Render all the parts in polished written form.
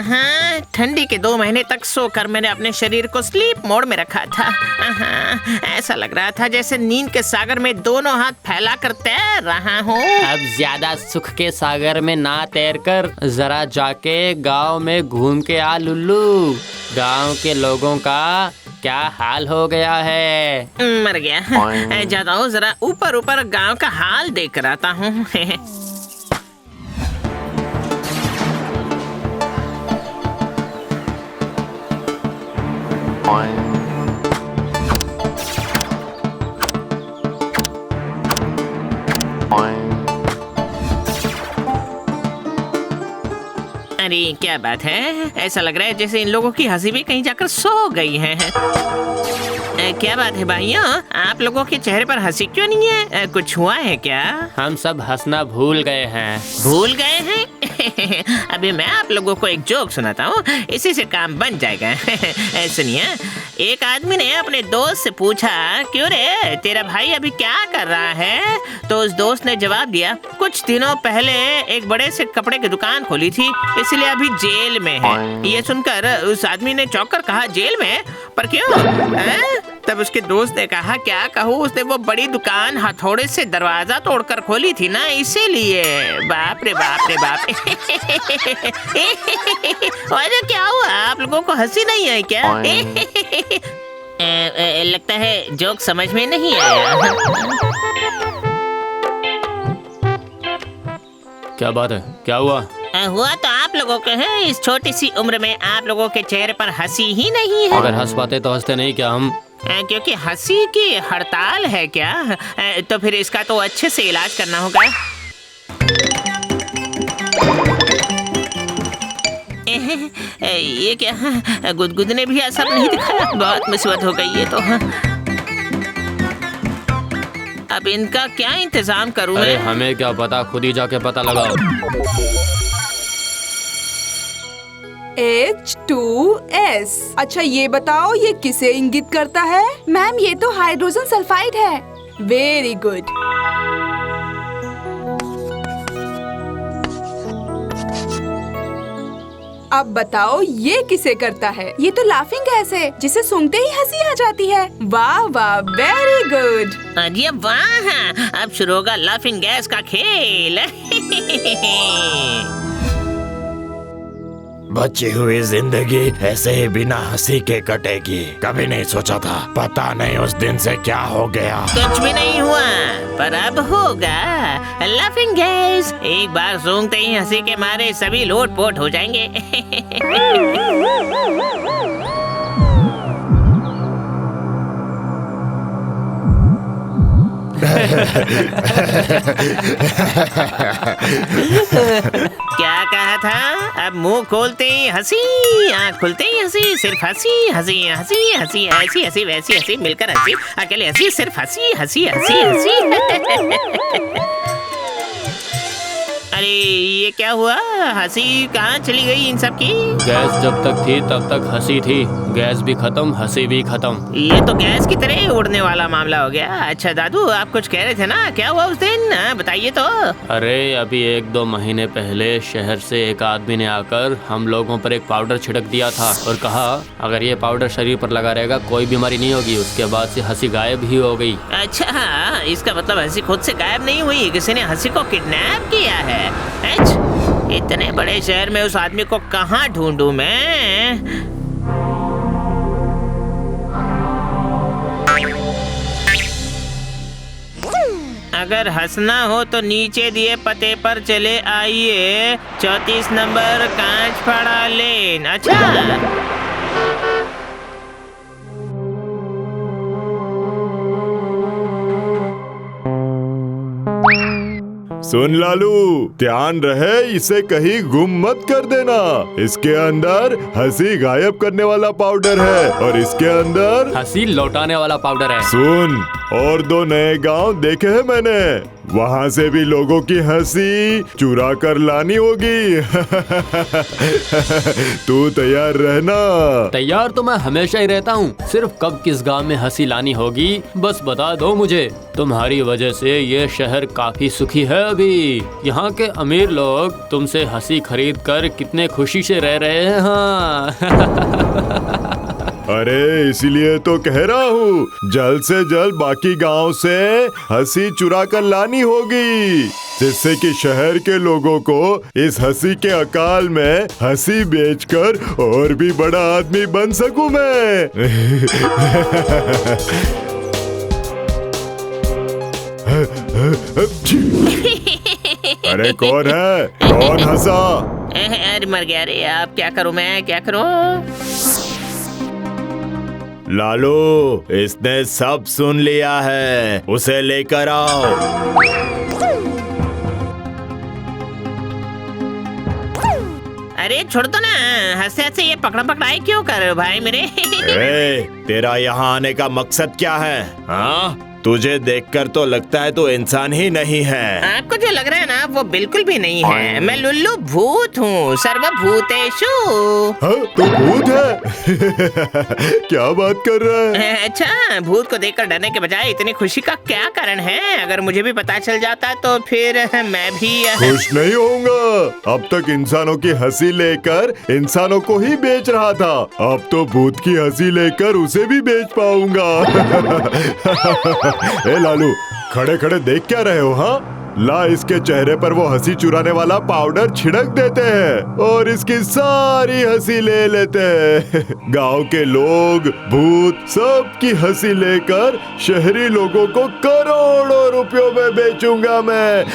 हाँ, ठंडी के 2 महीने तक सोकर मैंने अपने शरीर को स्लीप मोड में रखा था। ऐसा लग रहा था जैसे नींद के सागर में दोनों हाथ फैला कर तैर रहा हूँ। अब ज्यादा सुख के सागर में ना तैर कर जरा जाके गांव में घूम के आ लुल्लू। गांव के लोगों का क्या हाल हो गया है। मर गया। जाता हूँ जरा ऊपर ऊपर गांव का हाल देख रहता हूँ। अरे क्या बात है, ऐसा लग रहा है जैसे इन लोगों की हंसी भी कहीं जाकर सो गई है। क्या बात है भाइयों, आप लोगों के चेहरे पर हंसी क्यों नहीं है? कुछ हुआ है क्या? हम सब हंसना भूल गए हैं। भूल गए हैं? अभी मैं आप लोगों को एक जोक सुनाता हूँ, इसी से काम बन जाएगा। सुनिए, एक आदमी ने अपने दोस्त से पूछा, क्यों रे तेरा भाई अभी क्या कर रहा है? तो उस दोस्त ने जवाब दिया, कुछ दिनों पहले एक बड़े से कपड़े की दुकान खोली थी, इसलिए अभी जेल में है। ये सुनकर उस आदमी ने चौंक कर कहा, जेल में? पर क्यों? तब उसके दोस्त ने कहा, क्या कहूँ, उसने वो बड़ी दुकान हथौड़े से दरवाजा तोड़कर खोली थी ना, इसीलिए। बाप रे बाप रे बाप। अरे क्या हुआ, आप लोगों को हंसी नहीं आई क्या? लगता है जोक समझ में नहीं आया। क्या बात है, क्या हुआ? हुआ तो आप लोगों को है, इस छोटी सी उम्र में आप लोगों के चेहरे पर हंसी ही नहीं है। अगर हंस पाते तो हंसते नहीं क्या हम? क्योंकि हंसी की हड़ताल है क्या? तो फिर इसका तो अच्छे से इलाज करना होगा। ये क्या, गुदगुद ने भी असर नहीं दिखाया, बहुत मुसीबत हो गई ये तो। अब इनका क्या इंतजाम करूं मैं? अरे हमें क्या पता, खुद ही जाके पता लगाओ। H2S। अच्छा ये बताओ, ये किसे इंगित करता है? मैम ये तो हाइड्रोजन सल्फाइड है। Very good. अब बताओ ये किसे करता है? ये तो लाफिंग गैस है, जिसे सूंघते ही हंसी आ जाती है। वाह वाह, वेरी गुड। अरे वाह, अब शुरू होगा लाफिंग गैस का खेल। बची हुई जिंदगी ऐसे ही बिना हंसी के कटेगी। कभी नहीं सोचा था, पता नहीं उस दिन से क्या हो गया। कुछ भी नहीं हुआ, पर अब होगा लाफिंग गैस। एक बार सूंघते ही हंसी के मारे सभी लोटपोट हो जाएंगे। क्या कहा था? अब मुंह खोलते ही हंसी, आँख खुलते ही हंसी, सिर्फ हंसी हंसी हंसी हंसी, ऐसी हंसी वैसी हंसी, मिलकर हंसी, अकेले हंसी, सिर्फ हंसी हंसी हंसी हंसी। अरे ये क्या हुआ, हंसी कहाँ चली गई इन सब की? गैस जब तक थी तब तक हंसी थी, गैस भी खत्म, हंसी भी खत्म। ये तो गैस की तरह उड़ने वाला मामला हो गया। अच्छा दादू, आप कुछ कह रहे थे ना, क्या हुआ उस दिन, बताइए तो। अरे अभी 1-2 महीने पहले शहर से एक आदमी ने आकर हम लोगों पर एक पाउडर छिड़क दिया था और कहा, अगर ये पाउडर शरीर पर लगा रहेगा कोई बीमारी नहीं होगी। उसके बाद से हंसी गायब ही हो गई। अच्छा, इसका मतलब हंसी खुद से गायब नहीं हुई, किसी ने हंसी को किडनैप किया है। इतने बड़े शहर में उस आदमी को कहाँ ढूंढूं मैं? अगर हंसना हो तो नीचे दिए पते पर चले आइए, 34 नंबर कांच फाड़ा लेन। अच्छा, सुन लालू, ध्यान रहे इसे कहीं गुम मत कर देना। इसके अंदर हंसी गायब करने वाला पाउडर है और इसके अंदर हंसी लौटाने वाला पाउडर है। सुन, और 2 नए गांव देखे हैं मैंने, वहाँ से भी लोगों की हंसी चुरा कर लानी होगी। तू तैयार रहना। तैयार तो मैं हमेशा ही रहता हूँ, सिर्फ कब किस गांव में हंसी लानी होगी बस बता दो मुझे। तुम्हारी वजह से ये शहर काफी सुखी है अभी। यहाँ के अमीर लोग तुमसे हंसी खरीद कर कितने खुशी से रह रहे हैं। हाँ। अरे इसीलिए तो कह रहा हूँ जल्द से जल्द बाकी गांव से हंसी चुरा कर लानी होगी, जिससे कि शहर के लोगों को इस हंसी के अकाल में हंसी बेचकर और भी बड़ा आदमी बन सकूं मैं। अरे कौन है? कौन हंसा? अरे मर गया। अरे अब क्या करूं मैं, क्या करूं? लालू, इसने सब सुन लिया है, उसे लेकर आओ। अरे छोड़ दो ना, हंसते हंसते ये पकड़ा पकड़ाई क्यों कर रहे हो भाई मेरे? तेरा यहाँ आने का मकसद क्या है? हाँ, तुझे देखकर तो लगता है तू इंसान ही नहीं है। आपको जो लग रहा है ना वो बिल्कुल भी नहीं है। मैं लुल्लू भूत हूँ, सर्वभूतेषु। हाँ, तो भूत है? क्या बात कर रहा है? अच्छा, भूत को देखकर डरने के बजाय इतनी खुशी का क्या कारण है? अगर मुझे भी पता चल जाता तो फिर मैं भी खुश नहीं होऊंगा। अब तक इंसानों की हंसी लेकर इंसानों को ही बेच रहा था, अब तो भूत की हंसी लेकर उसे भी बेच पाऊंगा। ए लालू, खड़े खड़े देख क्या रहे हो? हाँ, ला इसके चेहरे पर वो हंसी चुराने वाला पाउडर छिड़क देते हैं और इसकी सारी हंसी ले लेते हैं। गांव के लोग, भूत, सब की हंसी लेकर शहरी लोगों को करोड़ों रुपयों में बेचूंगा मैं।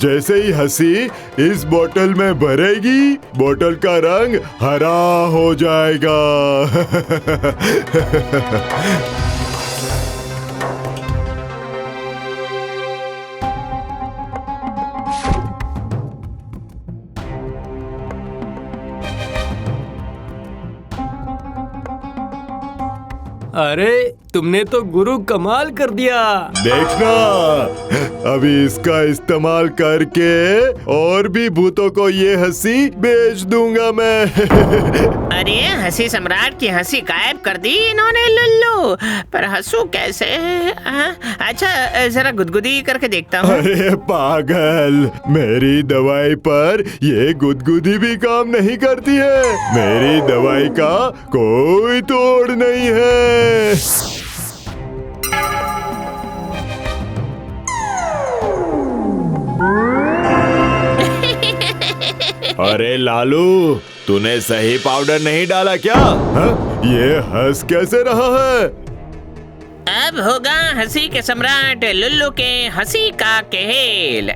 जैसे ही हंसी इस बोतल में भरेगी, बोतल का रंग हरा हो जाएगा। अरे तुमने तो गुरु कमाल कर दिया। देखना, अभी इसका इस्तेमाल करके और भी भूतों को ये हंसी बेच दूंगा मैं। अरे हंसी सम्राट की हंसी गायब कर दी इन्होंने लुल्लू, पर हंसू कैसे? अच्छा जरा गुदगुदी करके देखता हूँ। अरे पागल, मेरी दवाई पर ये गुदगुदी भी काम नहीं करती है। मेरी दवाई का कोई तोड़ नहीं है। अरे लालू, तूने सही पाउडर नहीं डाला क्या? हाँ? ये हंस कैसे रहा है? अब होगा हंसी के सम्राट लुल्लू के हंसी का खेल।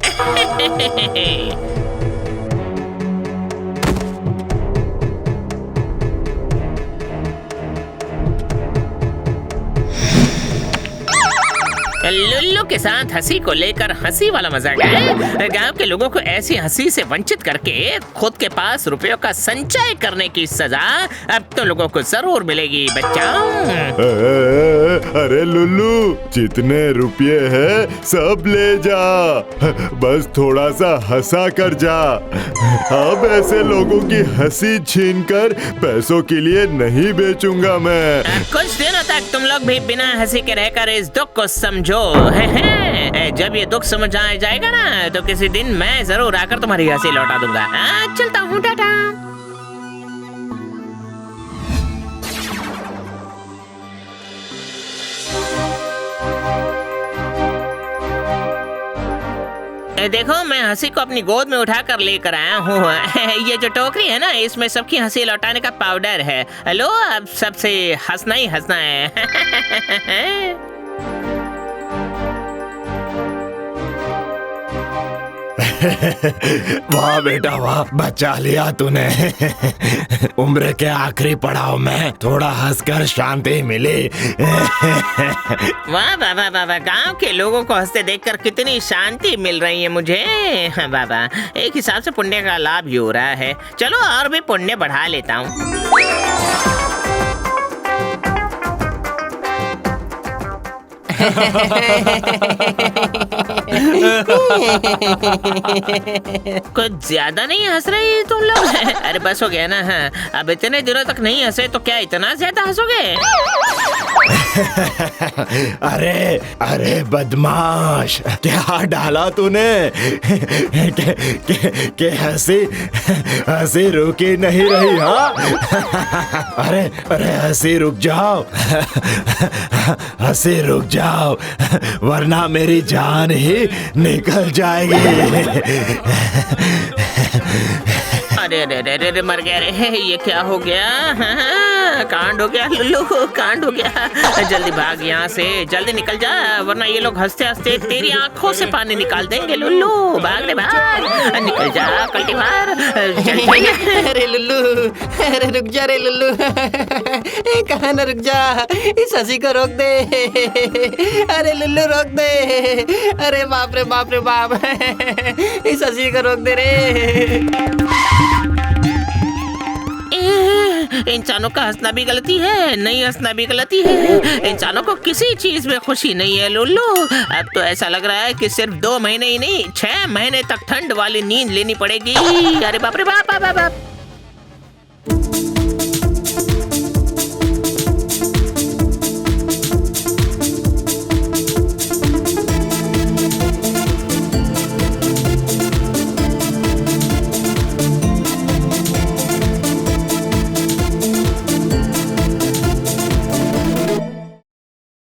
लुल्लू के साथ हंसी को लेकर हंसी वाला मजाक है। गांव के लोगों को ऐसी हंसी से वंचित करके खुद के पास रुपयों का संचय करने की सजा अब तो लोगों को जरूर मिलेगी बच्चों। अरे लुल्लू, जितने रुपये हैं सब ले जा, बस थोड़ा सा हंसा कर जा। अब ऐसे लोगों की हंसी छीनकर पैसों के लिए नहीं बेचूंगा मैं। कुछ दिनों तक तुम लोग भी बिना हंसी के रहकर इस दुख को समझो। जब ये दुख समझ आ जाएगा ना तो किसी दिन मैं जरूर आकर तुम्हारी हंसी लौटा दूंगा। चलता हूँ, टाटा। देखो, मैं हंसी को अपनी गोद में उठा कर लेकर आया हूँ। ये जो टोकरी है ना, इसमें सबकी हंसी लौटाने का पाउडर है। हेलो, अब सबसे हंसना ही हंसना है। वाह बेटा वाह, बचा लिया तूने। उम्र के आखिरी पड़ाव में थोड़ा हंसकर शांति मिली। वाह वाह वाह वाह वाह, गांव के लोगों को हंसते देखकर कितनी शांति मिल रही है मुझे। हाँ बाबा, एक हिसाब से पुण्य का लाभ ही हो रहा है। चलो और भी पुण्य बढ़ा लेता हूँ। कुछ ज्यादा नहीं हंस रही तुम लोग? अरे बस हो गया ना। हाँ, अब इतने दिनों तक नहीं हंसे तो क्या इतना ज्यादा हंसोगे? अरे अरे बदमाश, क्या डाला तूने के हंसी रुकी नहीं रही। हाँ अरे अरे हंसी रुक जाओ, हंसी रुक जाओ, वरना मेरी जान ही निकल जाएगी। अरे अरे अरे अरे, मर गया रे, ये क्या हो गया? हाँ, कांड हो गया लुल्लू, कांड हो गया। जल्दी भाग यहाँ से, जल्दी निकल जा, वरना ये लोग हंसते हंसते तेरी आंखों से पानी निकाल देंगे। लुल्लू भाग रे भाग, निकल जा कल्टी मार। अरे लुल्लू, अरे रुक जा रे लुल्लू, कहाँ ना रुक जा, इस हंसी को रोक दे। अरे लुल्लू रोक दे, अरे बाप रे बाप रे बाप, इस हंसी को रोक दे रे। इंसानों का हंसना भी गलती है, नहीं हंसना भी गलती है। इंसानों को किसी चीज में खुशी नहीं है लुल्लू। अब तो ऐसा लग रहा है कि सिर्फ 2 महीने ही नहीं, 6 महीने तक ठंड वाली नींद लेनी पड़ेगी। अरे बाप रे बाप बाप बाप।